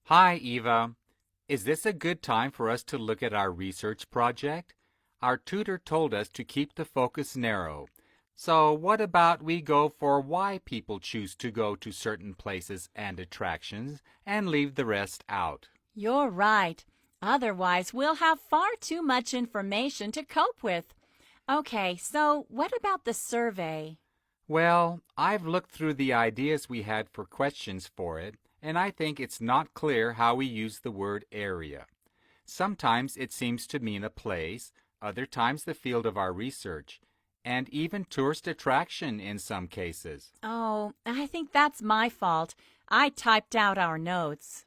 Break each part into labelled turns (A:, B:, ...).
A: Hi, Eva. Is this a good time for us to look at our research project? Our tutor told us to keep the focus narrow. So what about we go for why people choose to go to certain places and attractions and leave the rest out?
B: You're right. Otherwise, we'll have far too much information to cope with. Okay, so what about the survey?
A: Well, I've looked through the ideas we had for questions for it, and I think it's not clear how we use the word area. Sometimes it seems to mean a place, other times the field of our research, and even tourist attraction in some cases.
B: Oh, I think that's my fault. I typed out our notes.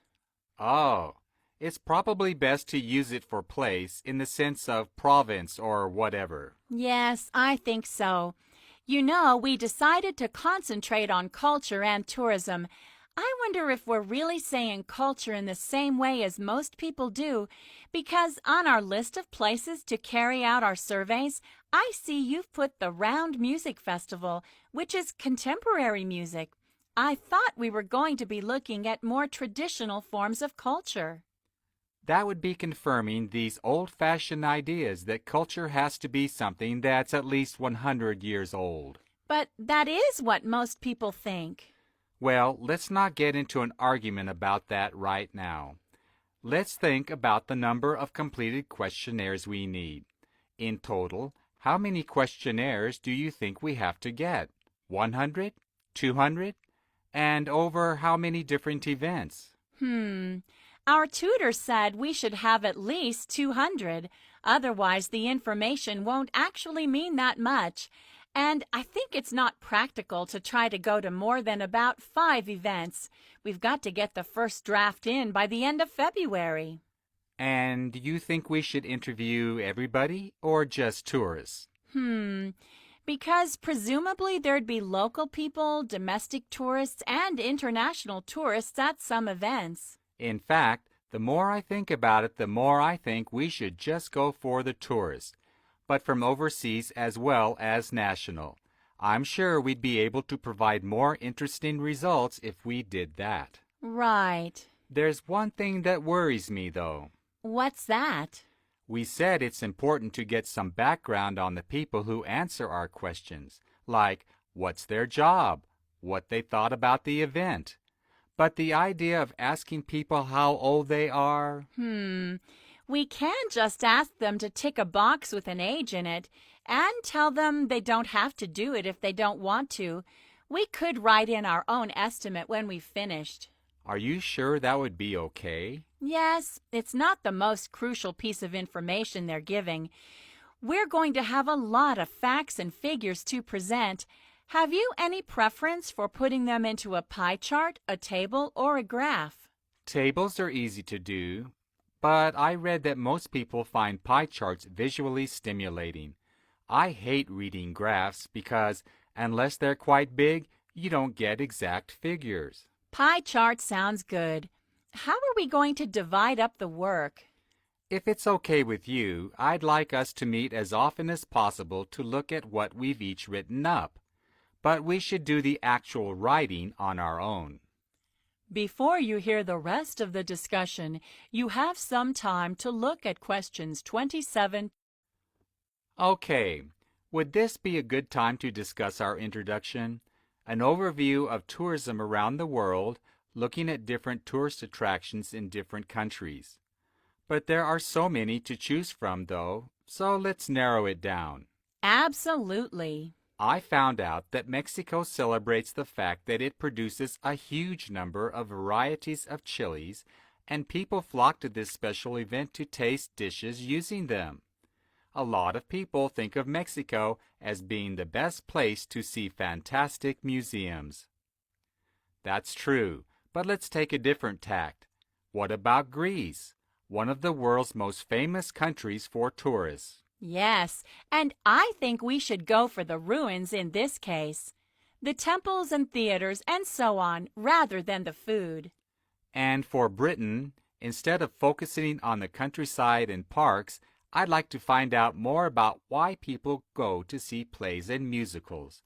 A: Oh, it's probably best to use it for place in the sense of province or whatever.
B: Yes, I think so. You know, we decided to concentrate on culture and tourism. I wonder if we're really saying culture in the same way as most people do, because on our list of places to carry out our surveys, I see you've put the Round Music Festival, which is contemporary music. I thought we were going to be looking at more traditional forms of culture.
A: That would be confirming these old-fashioned ideas that culture has to be something that's at least 100 years old.
B: But that is what most people think.
A: Well, let's not get into an argument about that right now. Let's think about the number of completed questionnaires we need. In total, how many questionnaires do you think we have to get? 100? 200? And over how many different events?
B: Our tutor said we should have at least 200. Otherwise, the information won't actually mean that much. And I think it's not practical to try to go to more than about 5 events. We've got to get the first draft in by the end of February.
A: And do you think we should interview everybody or just tourists?
B: Because presumably there'd be local people, domestic tourists, and international tourists at some events.
A: In fact, the more I think about it, the more I think we should just go for the tourists, but from overseas as well as national. I'm sure we'd be able to provide more interesting results if we did that.
B: Right.
A: There's one thing that worries me, though.
B: What's that?
A: We said it's important to get some background on the people who answer our questions, like what's their job, what they thought about the event. But the idea of asking people how old they are…
B: We can just ask them to tick a box with an age in it and tell them they don't have to do it if they don't want to. We could write in our own estimate when we've finished.
A: Are you sure that would be okay?
B: Yes, it's not the most crucial piece of information they're giving. We're going to have a lot of facts and figures to present. Have you any preference for putting them into a pie chart, a table, or a graph?
A: Tables are easy to do, but I read that most people find pie charts visually stimulating. I hate reading graphs because, unless they're quite big, you don't get exact figures.
B: Pie chart sounds good. How are we going to divide up the work?
A: If it's okay with you, I'd like us to meet as often as possible to look at what we've each written up. But we should do the actual writing on our own.
B: Before you hear the rest of the discussion, you have some time to look at questions 27.
A: Okay, would this be a good time to discuss our introduction? An overview of tourism around the world, looking at different tourist attractions in different countries. But there are so many to choose from, though, so let's narrow it down.
B: Absolutely.
A: I found out that Mexico celebrates the fact that it produces a huge number of varieties of chilies, and people flock to this special event to taste dishes using them. A lot of people think of Mexico as being the best place to see fantastic museums. That's true, but let's take a different tact. What about Greece, one of the world's most famous countries for tourists?
B: Yes, and I think we should go for the ruins in this case. The temples and theaters and so on, rather than the food.
A: And for Britain, instead of focusing on the countryside and parks, I'd like to find out more about why people go to see plays and musicals.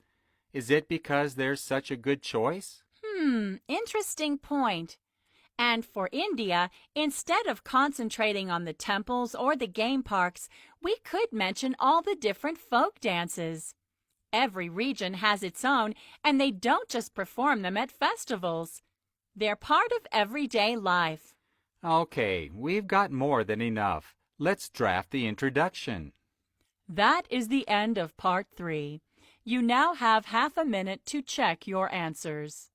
A: Is it because there's such a good choice?
B: Interesting point. And for India, instead of concentrating on the temples or the game parks, we could mention all the different folk dances. Every region has its own, and they don't just perform them at festivals. They're part of everyday life.
A: Okay, we've got more than enough. Let's draft the introduction.
B: That is the end of part 3. You now have half a minute to check your answers.